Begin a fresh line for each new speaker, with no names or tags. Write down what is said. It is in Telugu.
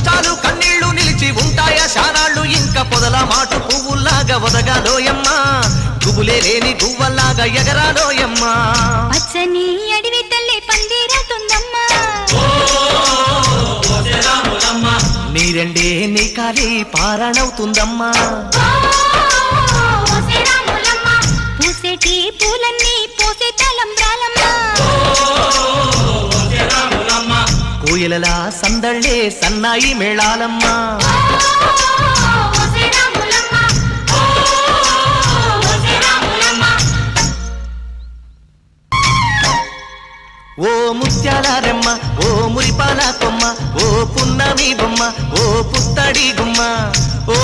కష్టాలు కన్నీళ్లు నిలిచి ఉంటాయా శానాళ్ళు ఇంకా పొదల మాటు పువ్వుల్లాగా ఒదగాలోయమ్మా గుబులే లేని గువ్వల్లాగా ఎగరాలోయమ్మా
పచ్చని అడవి తల్లి పందిరవుతుందమ్మా
నీరెండే నీ కాలి పారణవుతుందమ్మా
పూసేటి పూలన్నీ పోసే తలంబ్రాలమ్మా
కోయిలలా సందళ్ళే సన్నాయి మేళాలమ్మా ఓ ముత్యాల రెమ్మ ఓ మురిపాల కొమ్మ ఓ పున్నమి బొమ్మ ఓ పుత్తడి గుమ్మ ఓ